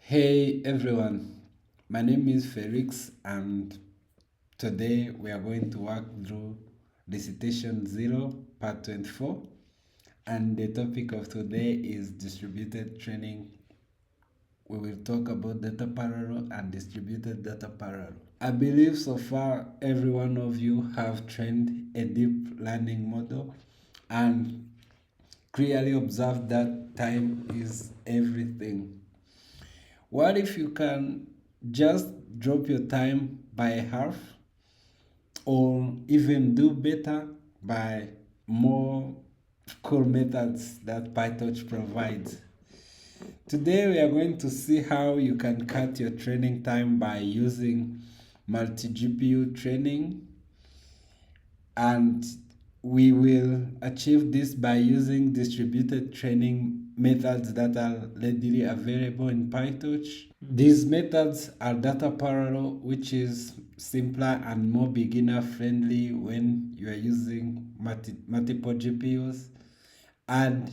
Hey everyone, my name is Felix and today we are going to work through Recitation 0 part 24 and the topic of today is distributed training. We will talk about data parallel and distributed data parallel. I believe so far every one of you have trained a deep learning model and clearly observed that time is everything. What if you can just drop your time by half or even do better by more cool methods that PyTorch provides? Today we are going to see how you can cut your training time by using multi-GPU training, and we will achieve this by using distributed training methods that are readily available in PyTorch. These methods are data parallel, which is simpler and more beginner friendly when you are using multiple GPUs, and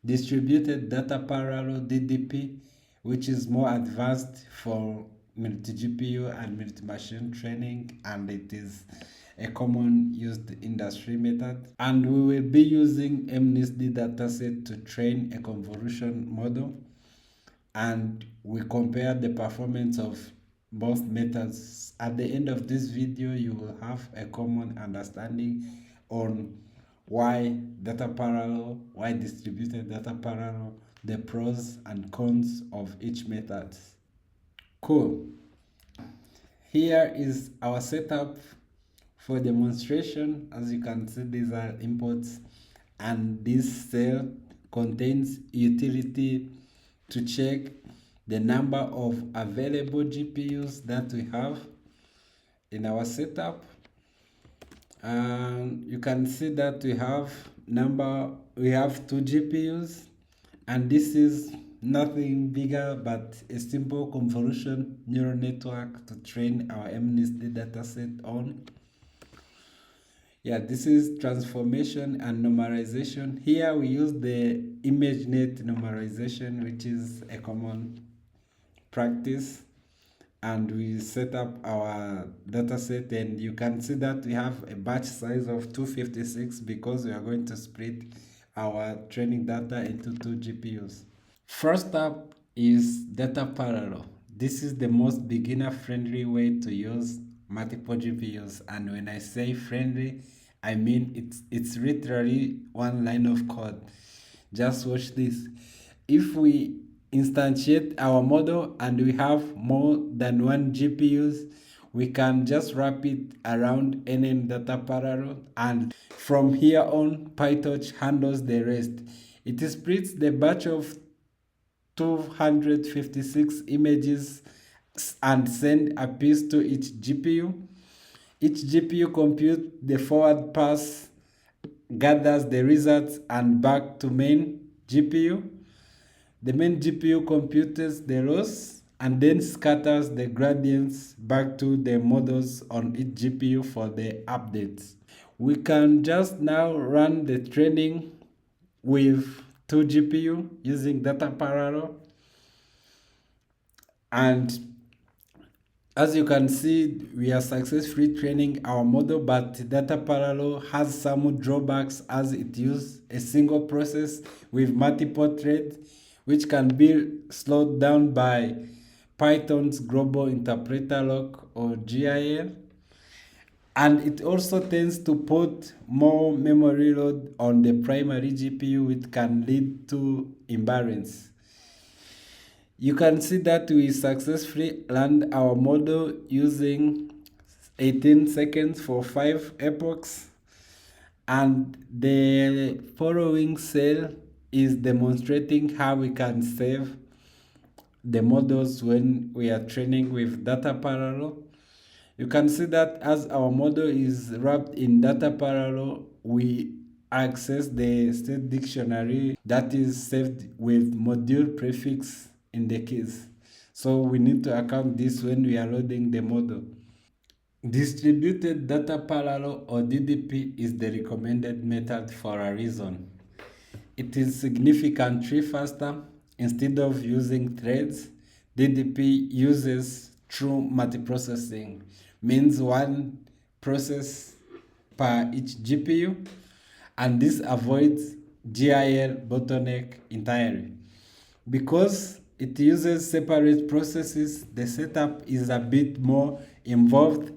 distributed data parallel DDP, which is more advanced for multi-GPU and multi-machine training, and it is a common used industry method. And we will be using MNIST dataset to train a convolution model, and we compare the performance of both methods. At the end of this video, you will have a common understanding on why data parallel, why distributed data parallel, the pros and cons of each method. Cool. Here is our setup for demonstration. As you can see, these are inputs, and this cell contains utility to check the number of available GPUs that we have in our setup. And you can see that we have two GPUs, and this is nothing bigger but a simple convolution neural network to train our MNIST dataset on. Yeah, this is transformation and normalization. Here we use the ImageNet normalization, which is a common practice, and we set up our dataset, and you can see that we have a batch size of 256 because we are going to split our training data into two GPUs. First up is data parallel. This is the most beginner friendly way to use multiple GPUs, and when I say friendly, I mean it's literally one line of code. Just watch this. If we instantiate our model and we have more than one GPUs, we can just wrap it around nn.DataParallel, and from here on PyTorch handles the rest. It splits the batch of 256 images and send a piece to each GPU. Each GPU computes the forward pass, gathers the results, and back to main GPU. The main GPU computes the loss and then scatters the gradients back to the models on each GPU for the updates. We can just now run the training with two GPU using data parallel, and as you can see, we are successfully training our model, but data parallel has some drawbacks as it uses a single process with multiple threads, which can be slowed down by Python's global interpreter lock or GIL. And it also tends to put more memory load on the primary GPU, which can lead to imbalance. You can see that we successfully learned our model using 18 seconds for 5 epochs, and the following cell is demonstrating how we can save the models when we are training with data parallel. You can see that as our model is wrapped in data parallel, we access the state dictionary that is saved with module prefix in the case. So we need to account this when we are loading the model. Distributed data parallel or DDP is the recommended method for a reason. It is significantly faster. Instead of using threads, DDP uses true multiprocessing, means one process per each GPU, and this avoids GIL bottleneck entirely. Because it uses separate processes, the setup is a bit more involved,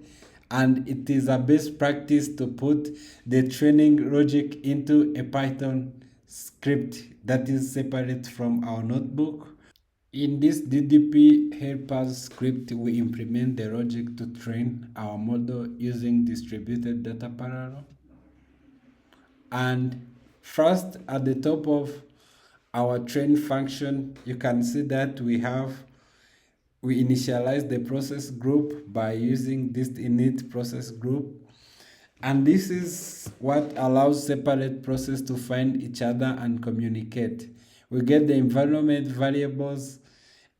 and it is a best practice to put the training logic into a Python script that is separate from our notebook. In this DDP helpers script, we implement the logic to train our model using distributed data parallel. And first, at the top of our train function, you can see that we initialize the process group by using this init process group. And this is what allows separate processes to find each other and communicate. We get the environment variables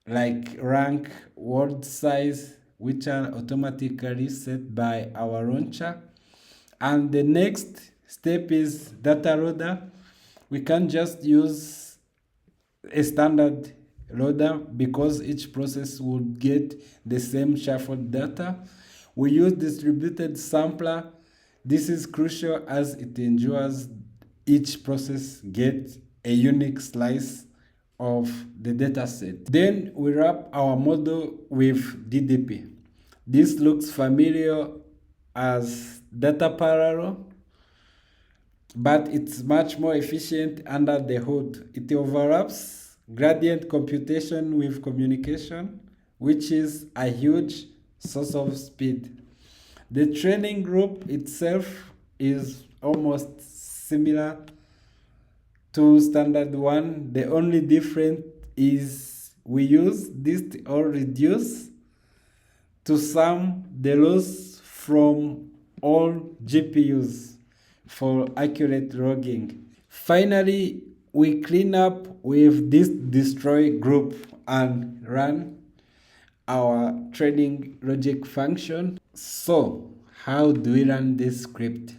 like rank, word size, which are automatically set by our launcher. And the next step is data loader. We can just use a standard loader because each process would get the same shuffled data. We use distributed sampler. This is crucial as it ensures each process gets a unique slice of the data set. Then we wrap our model with DDP. This looks familiar as data parallel, but it's much more efficient under the hood. It overlaps gradient computation with communication, which is a huge source of speed. The training group itself is almost similar to standard one. The only difference is we use dist or reduce to sum the loss from all GPUs for accurate logging. Finally, we clean up with this destroy group and run our training logic function. So, how do we run this script?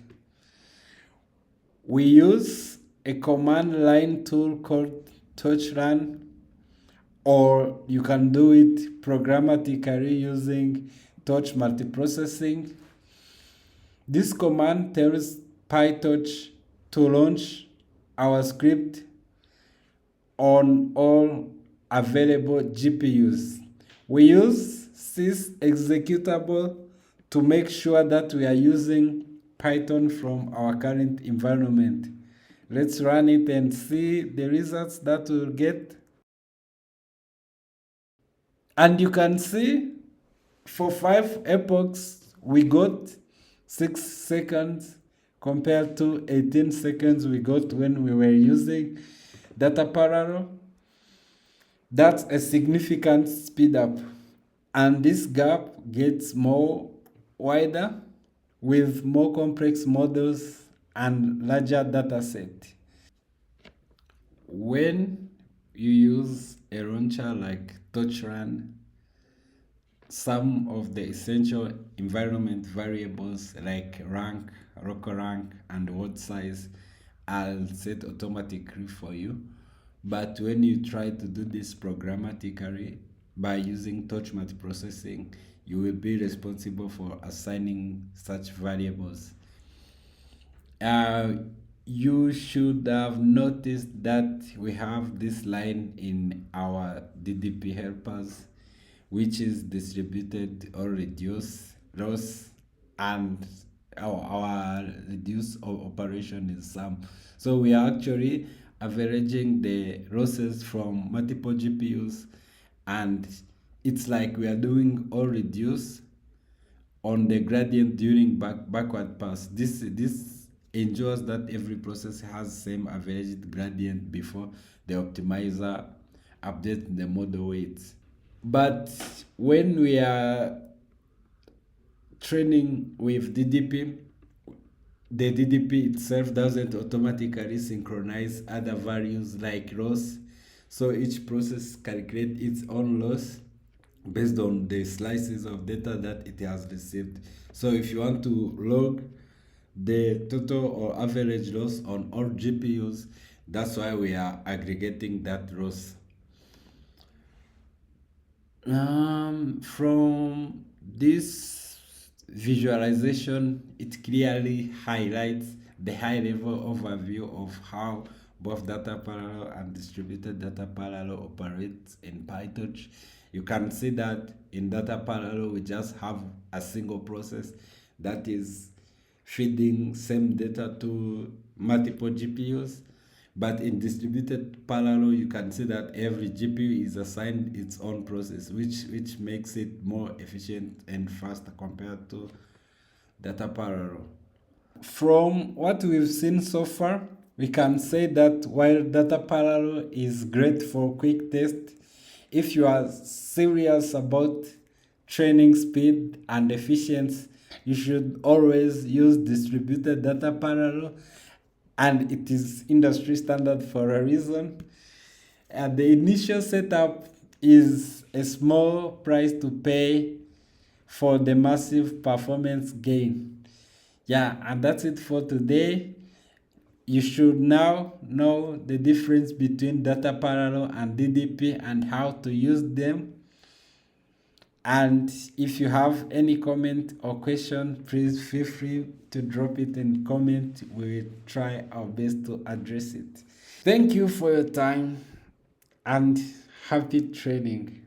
We use a command line tool called torch run, or you can do it programmatically using torch multiprocessing. This command tells PyTorch to launch our script on all available GPUs. We use sys executable to make sure that we are using Python from our current environment. Let's run it and see the results that we'll get. And you can see for 5 epochs, we got 6 seconds compared to 18 seconds we got when we were using data parallel. That's a significant speed up. And this gap gets more wider with more complex models and larger data set. When you use a launcher like TorchRun, some of the essential environment variables like rank, local rank, and word size are set automatically for you. But when you try to do this programmatically by using Torch multiprocessing, you will be responsible for assigning such variables. You should have noticed that we have this line in our DDP helpers, which is distributed or reduce loss, and our reduce operation is sum. So we are actually averaging the losses from multiple GPUs, and it's like we are doing all reduce on the gradient during backward pass. This ensures that every process has same averaged gradient before the optimizer updates the model weights. But when we are training with DDP, the DDP itself doesn't automatically synchronize other values like loss. So each process calculates its own loss based on the slices of data that it has received. So if you want to log the total or average loss on all GPUs, that's why we are aggregating that loss. From this visualization, it clearly highlights the high-level overview of how both data parallel and distributed data parallel operates in PyTorch. You can see that in data parallel, we just have a single process that is feeding same data to multiple GPUs. But in distributed parallel, you can see that every GPU is assigned its own process, which makes it more efficient and faster compared to data parallel. From what we've seen so far, we can say that while data parallel is great for quick test, if you are serious about training speed and efficiency, you should always use distributed data parallel, and it is industry standard for a reason. The initial setup is a small price to pay for the massive performance gain. Yeah, and that's it for today. You should now know the difference between data parallel and DDP and how to use them. And if you have any comment or question, please feel free to drop it in comment. We will try our best to address it. Thank you for your time and happy training.